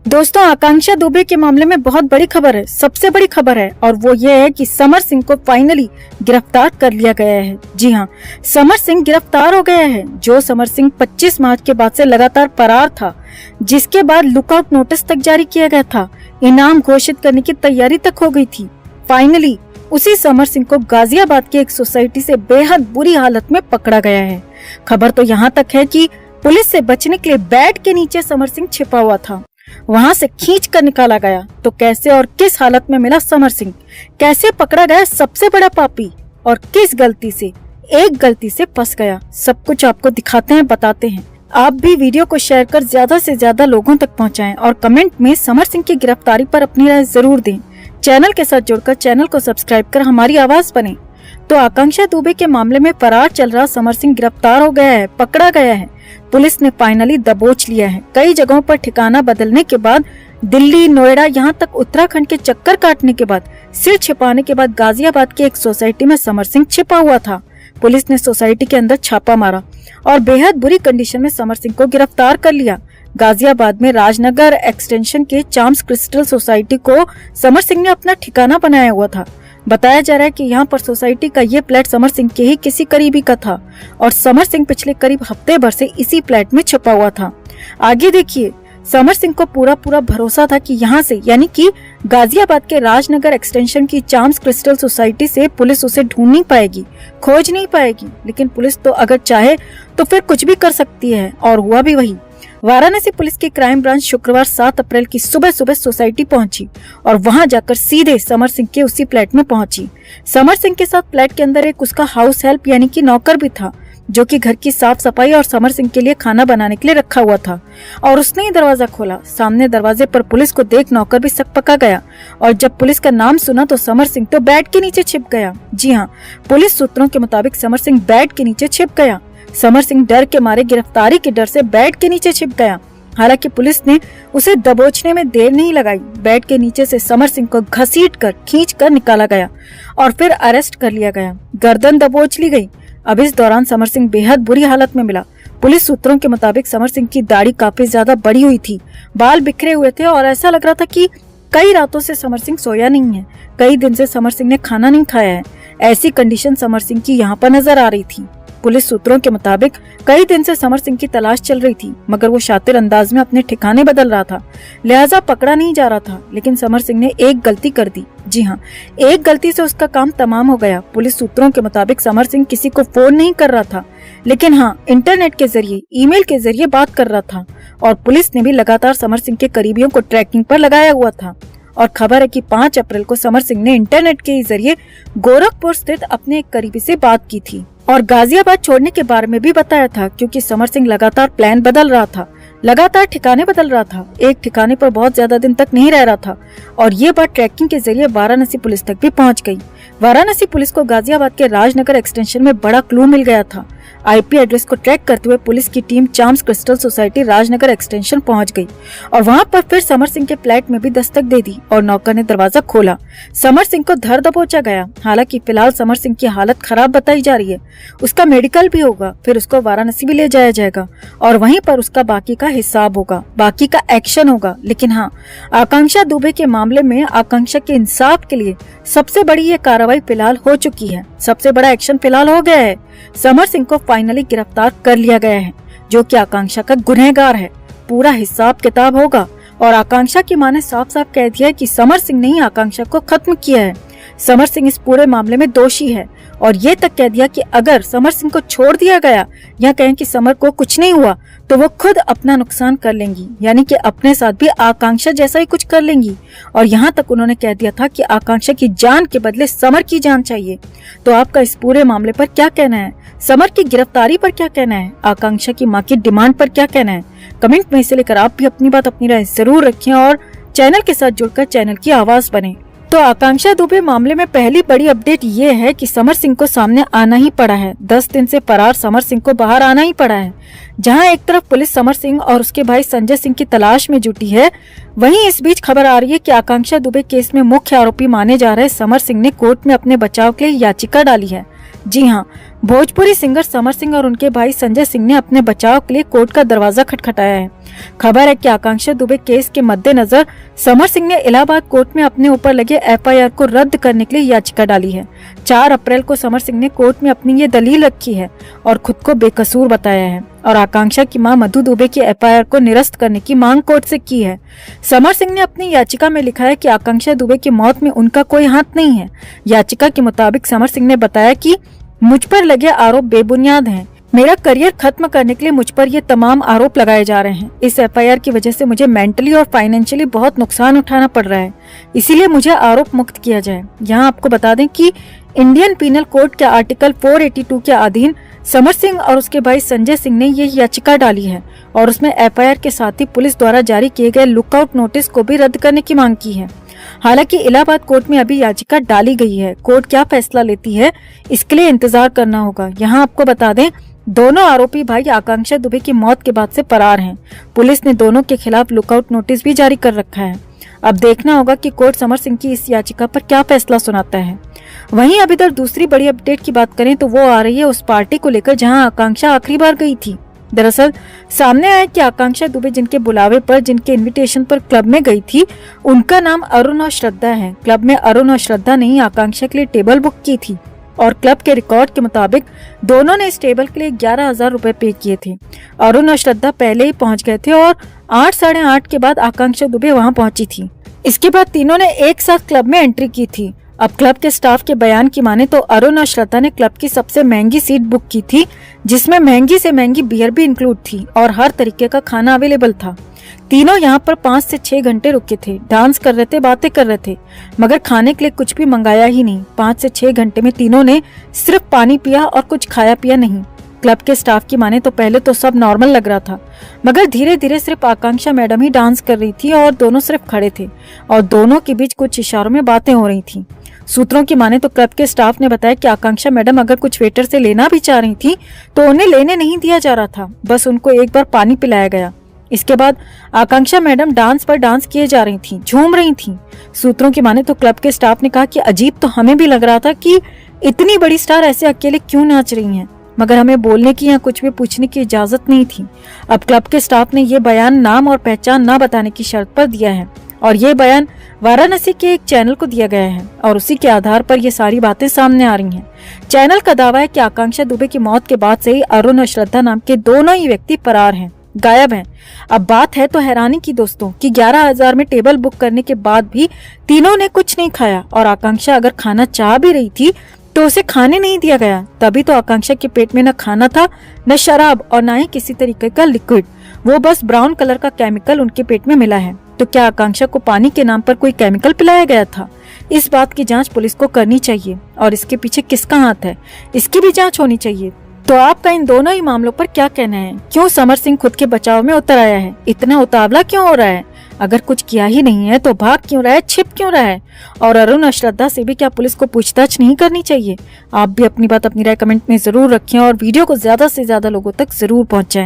दोस्तों, आकांक्षा दुबे के मामले में बहुत बड़ी खबर है, सबसे बड़ी खबर है, और वो ये है कि समर सिंह को फाइनली गिरफ्तार कर लिया गया है। जी हाँ, समर सिंह गिरफ्तार हो गया है। जो समर सिंह 25 मार्च के बाद से लगातार फरार था, जिसके बाद लुकआउट नोटिस तक जारी किया गया था, इनाम घोषित करने की तैयारी तक हो गई थी। फाइनली उसी समर सिंह को गाजियाबाद की एक सोसाइटी से बेहद बुरी हालत में पकड़ा गया है। खबर तो यहाँ तक है कि पुलिस से बचने के लिए बेड के नीचे समर सिंह छिपा हुआ था, वहां से खींच कर निकाला गया। तो कैसे और किस हालत में मिला समर सिंह, कैसे पकड़ा गया सबसे बड़ा पापी, और किस गलती से, एक गलती से फंस गया, सब कुछ आपको दिखाते हैं, बताते हैं। आप भी वीडियो को शेयर कर ज्यादा से ज्यादा लोगों तक पहुंचाएं और कमेंट में समर सिंह की गिरफ्तारी पर अपनी राय जरूर दें। चैनल के साथ जुड़कर चैनल को सब्सक्राइब कर हमारी आवाज बने। तो आकांक्षा दुबे के मामले में फरार चल रहा समर सिंह गिरफ्तार हो गया है, पकड़ा गया है। पुलिस ने फाइनली दबोच लिया है। कई जगहों पर ठिकाना बदलने के बाद, दिल्ली, नोएडा, यहाँ तक उत्तराखंड के चक्कर काटने के बाद, सिर छिपाने के बाद गाजियाबाद की एक सोसाइटी में समर सिंह छिपा हुआ था। पुलिस ने सोसाइटी के अंदर छापा मारा और बेहद बुरी कंडीशन में समर सिंह को गिरफ्तार कर लिया। गाजियाबाद में राजनगर एक्सटेंशन के चाम्स क्रिस्टल सोसाइटी को समर सिंह ने अपना ठिकाना बनाया हुआ था। बताया जा रहा है कि यहाँ पर सोसाइटी का ये फ्लैट समर सिंह के ही किसी करीबी का था और समर सिंह पिछले करीब हफ्ते भर से इसी फ्लैट में छुपा हुआ था। आगे देखिए, समर सिंह को पूरा भरोसा था कि यहाँ से, यानी कि गाजियाबाद के राजनगर एक्सटेंशन की चाम्स क्रिस्टल सोसाइटी से पुलिस उसे ढूंढ नहीं पाएगी, खोज नहीं पाएगी। लेकिन पुलिस तो अगर चाहे तो फिर कुछ भी कर सकती है, और हुआ भी वही। वाराणसी पुलिस की क्राइम ब्रांच शुक्रवार 7 अप्रैल की सुबह सोसाइटी पहुंची और वहां जाकर सीधे समर सिंह के उसी फ्लैट में पहुंची। समर सिंह के साथ फ्लैट के अंदर एक उसका हाउस हेल्प यानी कि नौकर भी था, जो कि घर की साफ सफाई और समर सिंह के लिए खाना बनाने के लिए रखा हुआ था। और उसने ही दरवाजा खोला। सामने दरवाजे पर पुलिस को देख नौकर भी सकपका गया, और जब पुलिस का नाम सुना तो समर सिंह तो बेड के नीचे छिप गया। जी हाँ, पुलिस सूत्रों के मुताबिक समर सिंह बेड के नीचे छिप गया। समर सिंह डर के मारे गिरफ्तारी के डर से बेड के नीचे छिप गया। हालांकि पुलिस ने उसे दबोचने में देर नहीं लगाई। बेड के नीचे से समर सिंह को घसीटकर खींचकर निकाला गया और फिर अरेस्ट कर लिया गया। गर्दन दबोच ली गई। अब इस दौरान समर सिंह बेहद बुरी हालत में मिला। पुलिस सूत्रों के मुताबिक समर सिंह की दाढ़ी काफी ज्यादा बड़ी हुई थी, बाल बिखरे हुए थे और ऐसा लग रहा था कि कई रातों से समर सिंह सोया नहीं है, कई दिन से समर सिंह ने खाना नहीं खाया है। ऐसी कंडीशन समर सिंह की यहाँ पर नजर आ रही थी। पुलिस सूत्रों के मुताबिक कई दिन से समर सिंह की तलाश चल रही थी, मगर वो शातिर अंदाज में अपने ठिकाने बदल रहा था, लिहाजा पकड़ा नहीं जा रहा था। लेकिन समर सिंह ने एक गलती कर दी। जी हाँ, एक गलती से उसका काम तमाम हो गया। पुलिस सूत्रों के मुताबिक समर सिंह किसी को फोन नहीं कर रहा था, लेकिन हाँ, इंटरनेट के जरिए, ईमेल के जरिए बात कर रहा था। और पुलिस ने भी लगातार समर सिंह के करीबियों को ट्रैकिंग पर लगाया हुआ था। और खबर है कि 5 अप्रैल को समर सिंह ने इंटरनेट के जरिए गोरखपुर स्थित अपने एक करीबी से बात की थी और गाजियाबाद छोड़ने के बारे में भी बताया था, क्योंकि समर सिंह लगातार प्लान बदल रहा था, लगातार ठिकाने बदल रहा था, एक ठिकाने पर बहुत ज्यादा दिन तक नहीं रह रहा था। और ये बात ट्रैकिंग के जरिए वाराणसी पुलिस तक भी पहुंच गई। वाराणसी पुलिस को गाजियाबाद के राजनगर एक्सटेंशन में बड़ा क्लू मिल गया था। आईपी एड्रेस को ट्रैक करते हुए पुलिस की team चाम्स crystal society Rajnagar extension पहुंच गई और वहां पर फिर समर सिंह के फ्लैट में भी दस्तक दे दी और नौकर ने दरवाजा खोला। समर सिंह को धर दबोचा गया। हालांकि फिलहाल समर सिंह की हालत खराब बताई जा रही है। उसका मेडिकल भी होगा, फिर उसको वाराणसी भी ले जाया जाएगा और वहीं पर उसका बाकी का हिसाब होगा, बाकी का एक्शन होगा। लेकिन हाँ, आकांक्षा दुबे के मामले में आकांक्षा के इंसाफ के लिए सबसे बड़ी ये कार्रवाई फिलहाल हो चुकी है, सबसे बड़ा एक्शन फिलहाल हो गया है। समर सिंह को फाइनली गिरफ्तार कर लिया गया है, जो कि आकांक्षा का गुनहगार है। पूरा हिसाब किताब होगा और आकांक्षा की मां ने साफ साफ कह दिया है कि समर सिंह ने ही आकांक्षा को खत्म किया है। समर सिंह इस पूरे मामले में दोषी है और ये तक कह दिया कि अगर समर सिंह को छोड़ दिया गया या कहें कि समर को कुछ नहीं हुआ तो वो खुद अपना नुकसान कर लेंगी, यानी कि अपने साथ भी आकांक्षा जैसा ही कुछ कर लेंगी। और यहाँ तक उन्होंने कह दिया था कि आकांक्षा की जान के बदले समर की जान चाहिए। तो आपका इस पूरे मामले पर क्या कहना है? समर की गिरफ्तारी पर क्या कहना है? आकांक्षा की मां की डिमांड पर क्या कहना है? कमेंट में इसे लेकर आप भी अपनी बात, अपनी राय जरूर रखें और चैनल के साथ जुड़कर चैनल की आवाज बने। तो आकांक्षा दुबे मामले में पहली बड़ी अपडेट ये है कि समर सिंह को सामने आना ही पड़ा है। 10 दिन से फरार समर सिंह को बाहर आना ही पड़ा है। जहां एक तरफ पुलिस समर सिंह और उसके भाई संजय सिंह की तलाश में जुटी है, वहीं इस बीच खबर आ रही है कि आकांक्षा दुबे केस में मुख्य आरोपी माने जा रहे समर सिंह ने कोर्ट में अपने बचाव के लिए याचिका डाली है। जी हाँ, भोजपुरी सिंगर समर सिंह और उनके भाई संजय सिंह ने अपने बचाव के लिए कोर्ट का दरवाजा खटखटाया है। खबर है कि आकांक्षा दुबे केस के मद्देनजर समर सिंह ने इलाहाबाद कोर्ट में अपने ऊपर लगे एफआईआर को रद्द करने के लिए याचिका डाली है। 4 अप्रैल को समर सिंह ने कोर्ट में अपनी ये दलील रखी है और खुद को बेकसूर बताया है और आकांक्षा की मां मधु दुबे की एफआईआर को निरस्त करने की मांग कोर्ट से की है। समर सिंह ने अपनी याचिका में लिखा है कि आकांक्षा दुबे की मौत में उनका कोई हाथ नहीं है। याचिका के मुताबिक समर सिंह ने बताया कि मुझ पर लगे आरोप बेबुनियाद हैं। मेरा करियर खत्म करने के लिए मुझ पर ये तमाम आरोप लगाए जा रहे हैं। इस एफआईआर की वजह से मुझे मेंटली और फाइनेंशियली बहुत नुकसान उठाना पड़ रहा है, इसीलिए मुझे आरोप मुक्त किया जाए। यहाँ आपको बता दें कि इंडियन पीनल कोड के आर्टिकल 482 के अधीन समर सिंह और उसके भाई संजय सिंह ने ये याचिका डाली है और उसमें एफआईआर के साथ ही पुलिस द्वारा जारी किए गए लुकआउट नोटिस को भी रद्द करने की मांग की है। हालांकि इलाहाबाद कोर्ट में अभी याचिका डाली गई है। कोर्ट क्या फैसला लेती है इसके लिए इंतजार करना होगा। यहाँ आपको बता दें, दोनों आरोपी भाई आकांक्षा दुबे की मौत के बाद से फरार हैं। पुलिस ने दोनों के खिलाफ लुकआउट नोटिस भी जारी कर रखा है। अब देखना होगा कि कोर्ट समर सिंह की इस याचिका पर क्या फैसला सुनाता है। वहीं अब इधर दूसरी बड़ी अपडेट की बात करें तो वो आ रही है उस पार्टी को लेकर जहां आकांक्षा आखिरी बार गई थी। दरअसल सामने आया कि आकांक्षा दुबे जिनके बुलावे पर, जिनके इनविटेशन पर क्लब में गई थी, उनका नाम अरुण और श्रद्धा है। क्लब में अरुण और श्रद्धा ने ही आकांक्षा के लिए टेबल बुक की थी और क्लब के रिकॉर्ड के मुताबिक दोनों ने इस टेबल के लिए 11,000 रुपए पे किए थे। अरुण और श्रद्धा पहले ही पहुंच गए थे और 8 साढ़े 8 के बाद आकांक्षा दुबे वहां पहुंची थी। इसके बाद तीनों ने एक साथ क्लब में एंट्री की थी। अब क्लब के स्टाफ के बयान की माने तो अरुण और श्रद्धा ने क्लब की सबसे महंगी सीट बुक की थी, जिसमें महंगी से महंगी बियर भी इंक्लूड थी और हर तरीके का खाना अवेलेबल था। तीनों यहाँ पर 5 से 6 घंटे रुके थे, डांस कर रहे थे, बातें कर रहे थे, मगर खाने के लिए कुछ भी मंगाया ही नहीं। 5 से 6 घंटे में तीनों ने सिर्फ पानी पिया और कुछ खाया पिया नहीं। क्लब के स्टाफ की माने तो पहले तो सब नॉर्मल लग रहा था, मगर धीरे धीरे सिर्फ आकांक्षा मैडम ही डांस कर रही थी और दोनों सिर्फ खड़े थे और दोनों के बीच कुछ इशारों में बातें हो रही थी। सूत्रों की माने तो क्लब के स्टाफ ने बताया कि आकांक्षा मैडम अगर कुछ वेटर से लेना भी चाह रही थी तो उन्हें लेने नहीं दिया जा रहा था, बस उनको एक बार पानी पिलाया गया। इसके बाद आकांक्षा मैडम डांस पर डांस किए जा रही थी, झूम रही थी। सूत्रों की माने तो क्लब के स्टाफ ने कहा कि अजीब तो हमें भी लग रहा था कि इतनी बड़ी स्टार ऐसे अकेले क्यों नाच रही हैं, मगर हमें बोलने की या कुछ भी पूछने की इजाजत नहीं थी। अब क्लब के स्टाफ ने ये बयान नाम और पहचान न बताने की शर्त पर दिया है और ये बयान वाराणसी के एक चैनल को दिया गया है और उसी के आधार पर ये सारी बातें सामने आ रही हैं। चैनल का दावा है कि आकांक्षा दुबे की मौत के बाद से ही अरुण और श्रद्धा नाम के दोनों ही व्यक्ति फरार हैं, गायब हैं। अब बात है तो हैरानी की दोस्तों कि 11,000 में टेबल बुक करने के बाद भी तीनों ने कुछ नहीं खाया और आकांक्षा अगर खाना चाह भी रही थी तो उसे खाने नहीं दिया गया। तभी तो आकांक्षा के पेट में न खाना था, न शराब और न ही किसी तरीके का लिक्विड। वो बस ब्राउन कलर का केमिकल उनके पेट में मिला है। तो क्या आकांक्षा को पानी के नाम पर कोई केमिकल पिलाया गया था? इस बात की जांच पुलिस को करनी चाहिए और इसके पीछे किसका हाथ है इसकी भी जांच होनी चाहिए। तो आपका इन दोनों ही मामलों पर क्या कहना है? क्यों समर सिंह खुद के बचाव में उतर आया है? इतना उतावला क्यों हो रहा है? अगर कुछ किया ही नहीं है तो भाग क्यों रहा है, छिप क्यों रहा है? और अरुण और श्रद्धा से भी क्या पुलिस को पूछताछ नहीं करनी चाहिए? आप भी अपनी बात, अपनी राय कमेंट में जरूर रखें और वीडियो को ज्यादा से ज्यादा लोगों तक जरूर पहुंचाएं।